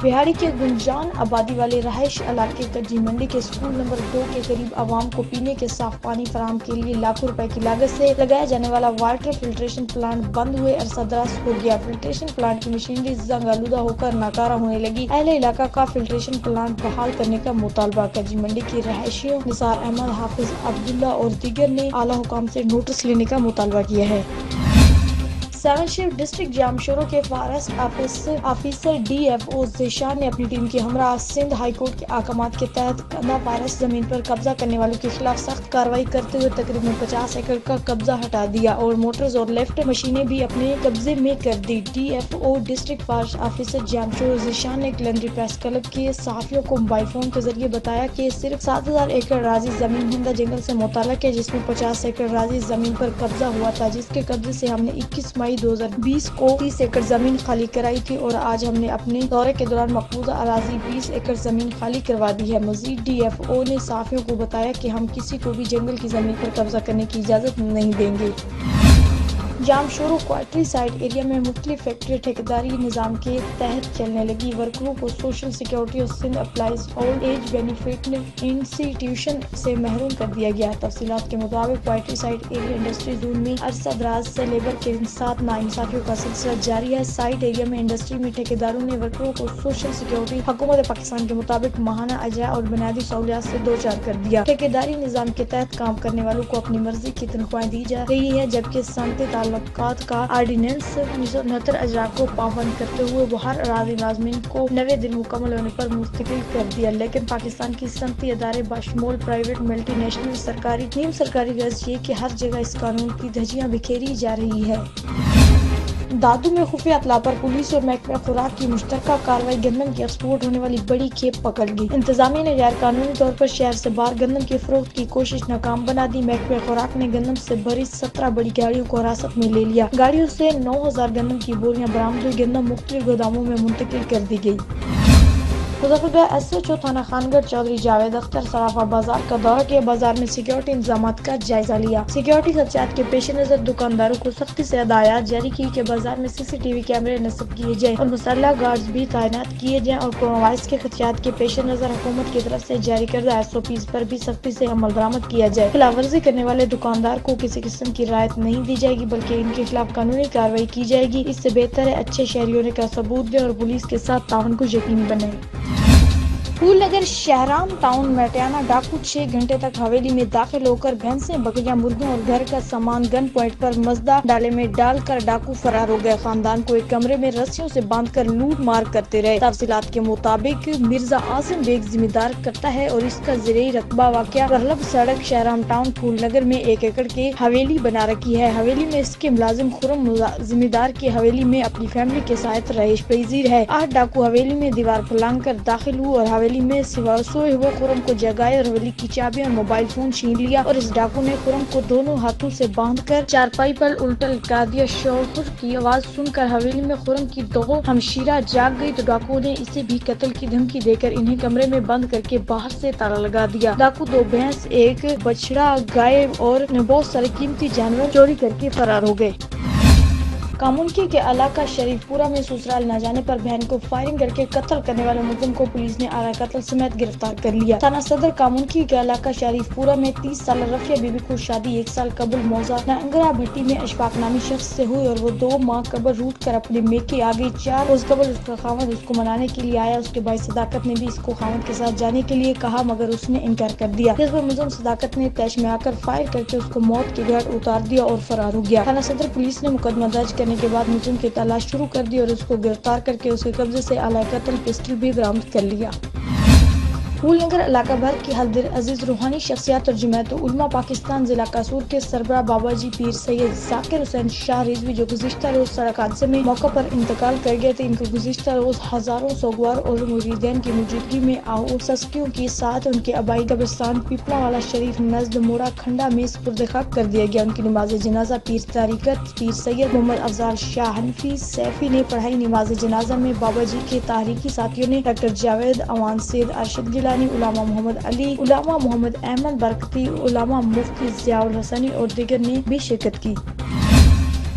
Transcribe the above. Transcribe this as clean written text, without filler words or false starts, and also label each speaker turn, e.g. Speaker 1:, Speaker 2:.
Speaker 1: بہاڑی کے گنجان آبادی والے رہائش علاقے کجی منڈی کے اسکول نمبر 2 کے قریب عوام کو پینے کے صاف پانی فراہم کے لیے لاکھوں روپے کی لاگت سے لگایا جانے والا واٹر فلٹریشن پلانٹ بند ہوئے عرصہ دراز ہو گیا۔ فلٹریشن پلانٹ کی مشینری زنگ آلودہ ہو کر ناکارہ ہونے لگی۔ اہل علاقہ کا فلٹریشن پلانٹ بحال کرنے کا مطالبہ۔ کجی منڈی کے رہائشیوں نثار احمد، حافظ عبداللہ اور دیگر نے اعلیٰ حکام سے نوٹس لینے کا مطالبہ کیا ہے۔ Seven shift district Jamshoro کے forest officer D F O Zeeshan نے اپنی ٹیم کے ہمراہ سندھ ہائی کورٹ کے احکامات کے تحت کندہ فارسٹ زمین پر قبضہ کرنے والوں کے خلاف سخت کارروائی کرتے ہوئے تقریباً 50 ایکڑ کا قبضہ ہٹا دیا اور موٹرز اور لفٹ مشینیں بھی اپنے قبضے میں کر دی۔ D F O district forest officer Jamshoro Zeeshan نے کلنڈری پریس کلب کے صحافیوں کو موبائل فون کے ذریعے بتایا کہ صرف 7000 ایکڑ راضی زمین ہندا جنگل سے متعلق ہے، جس میں 50 ایکڑ راضی زمین پر قبضہ ہوا تھا، جس کے قبضے سے ہم نے 21 مئی 2020 کو 30 ایکڑ زمین خالی کرائی تھی اور آج ہم نے اپنے دورے کے دوران مقبوضہ اراضی 20 ایکڑ زمین خالی کروا دی ہے۔ مزید ڈی ایف او نے صحافیوں کو بتایا کہ ہم کسی کو بھی جنگل کی زمین پر قبضہ کرنے کی اجازت نہیں دیں گے۔ جام شورو کوائٹری سائٹ ایریا میں مختلف فیکٹری ٹھیکیداری نظام کے تحت چلنے لگی ورکروں کو سوشل سیکورٹی اور Sindh employees old age benefit institution سے محروم کر دیا گیا۔ تفصیلات کے مطابق Kotri site area industry zone میں عرصہ دراز سے لیبر کے ساتھ ناانصافیوں کا سلسلہ جاری ہے۔ سائٹ ایریا میں انڈسٹری میں ٹھیکیداروں نے ورکروں کو سوشل سیکورٹی حکومت پاکستان کے مطابق ماہانہ اجرا اور بنیادی سہولیات سے دوچار کر دیا۔ ٹھیکیداری نظام کے تحت کام کرنے والوں کو اپنی مرضی کی تنخواہیں دی جا رہی ہے، جبکہ صنعتی تعلقات کا آرڈیننس 1969 اجرا کو پابند کرتے ہوئے وہ ہر اراضی ملازمین کو 90 دن مکمل ہونے پر مستقل کر دیا، لیکن پاکستان کی صنعتی ادارے بشمول پرائیویٹ، ملٹی نیشنل، سرکاری، نیم سرکاری غرض یہ کہ ہر جگہ اس قانون کی دھجیاں بکھیری جا رہی ہے۔ دادو میں خفیہ اطلاع پر پولیس اور محکمہ خوراک کی مشترکہ کارروائی گندم کی ایکسپورٹ ہونے والی بڑی کھیپ پکڑ لی۔ انتظامیہ نے غیر قانونی طور پر شہر سے باہر گندم کی فروخت کی کوشش ناکام بنا دی۔ محکمہ خوراک نے گندم سے بھری 17 بڑی گاڑیوں کو حراست میں لے لیا۔ گاڑیوں سے 9000 گندم کی بوریاں برآمد ہوئی۔ گندم مختلف گوداموں میں منتقل کر دی گئی۔ مظفر ایس ایچ او تھانہ خانگڑھ چودھری جاوید اختر سرافہ بازار کا دورہ کیا، بازار میں سیکورٹی انتظامات کا جائزہ لیا۔ سیکورٹی خدشات کے پیش نظر دکانداروں کو سختی سے ہدایات جاری کی کہ بازار میں سی سی ٹی وی کیمرے نصب کیے جائیں اور مسلح گارڈز بھی تعینات کیے جائیں اور کورونا وائرس کے خدشات کے پیش نظر حکومت کی طرف سے جاری کردہ SOPs پر بھی سختی سے عمل درآمد کیا جائے۔ خلاف ورزی کرنے والے دکاندار کو کسی قسم کی رعایت نہیں دی جائے گی، بلکہ ان کے خلاف قانونی کارروائی کی جائے گی۔ اس سے بہتر ہے اچھے شہری ہونے کا ثبوت دیں اور پولیس کے ساتھ تعاون کو یقینی بنائیں۔ پھول نگر شہرام ٹاؤن میٹیانہ ڈاکو 6 گھنٹے تک حویلی میں داخل ہو کر بھینسیں، بکریاں، مرغیاں اور گھر کا سامان گن پوائنٹ پر مزدہ ڈالے میں ڈال کر ڈاکو فرار ہو گئے۔ خاندان کو ایک کمرے میں رسیوں سے باندھ کر لوٹ مار کرتے رہے۔ تفصیلات کے مطابق مرزا اعظم بیگ ذمہ دار کرتا ہے اور اس کا زرعی رقبہ واقع رغلب سڑک شہرام ٹاؤن پھول نگر میں 1 ایکڑ کی حویلی بنا رکھی ہے۔ حویلی میں اس کے ملازم خرم ذمہ دار کی حویلی میں اپنی فیملی کے ساتھ رہائش پذیر ہے۔ 8 ڈاکو حویلی میں دیوار پھلانگ کر داخل ہوئے اور حویلی میں سوئے ہوئے خرم کو جگائے اور حویلی کی چابیاں اور موبائل فون چھین لیا اور اس ڈاکو نے خرم کو دونوں ہاتھوں سے باندھ کر چارپائی پر الٹا لٹکا دیا۔ شوہر کی آواز سن کر حویلی میں خرم کی 2 ہمشیرہ جاگ گئی تو ڈاکو نے اسے بھی قتل کی دھمکی دے کر انہیں کمرے میں بند کر کے باہر سے تالا لگا دیا۔ ڈاکو 2 بھینس، 1 بچڑا گائے اور بہت سارے قیمتی جانور چوری کر کے فرار ہو گئے۔ کامونکی کے علاقہ شریف پورہ میں سسرال نہ جانے پر بہن کو فائرنگ کر کے قتل کرنے والے ملزم کو پولیس نے آلہ قتل سمیت گرفتار کر لیا۔ تھانہ صدر کامونکی کے علاقہ شریف پورہ میں 30 سالہ رفیہ بی بی کو شادی 1 سال قبل موزہ ننگرہ بھٹی میں اشفاق نامی شخص سے ہوئی اور وہ 2 ماہ قبل روٹ کر اپنے میکے آ گئی۔ 4 روز قبل اس کا خاوند اس کو منانے کے لیے آیا۔ اس کے بھائی صداقت نے بھی اس کو خاوند کے ساتھ جانے کے لیے کہا مگر اس نے انکار کر دیا، جس پر ملزم صداقت نے طیش میں آ کر فائر کر کے اس کو موت کے گھاٹ اتار دیا اور فرار ہو گیا۔ تھانہ صدر پولیس نے مقدمہ درج کرنے کے بعد ملزم کی تلاش شروع کر دی اور اس کو گرفتار کر کے اس کے قبضے سے آلہ قتل پسٹل بھی برآمد کر لیا۔ پھول نگر علاقہ بھر کی حلدر عزیز روحانی شخصیات اور جمعیت علماء پاکستان ضلع قصور کے سربراہ بابا جی پیر سید ذاکر حسین شاہ رضوی جو گزشتہ روز سڑک حادثے میں موقع پر انتقال کر گئے تھے، ان کو گزشتہ روز ہزاروں سوگوار اور مریدین کی موجودگی میں سسکیوں کے ساتھ ان کے آبائی قبرستان پیپلا والا شریف نزد موڑا کھنڈا میں سپرد خاک کر دیا گیا۔ ان کی نماز جنازہ پیر طریقت پیر سید محمد افضال شاہ حنفی سیفی نے پڑھائی۔ نماز جنازہ میں بابا جی کے تحریکی ساتھیوں نے ڈاکٹر جاوید اوان، سید ارشد گیلانی، علامہ محمد علی، علامہ محمد احمد برکتی، علامہ مفتی ضیاء الحسنی اور دیگر نے بھی شرکت کی۔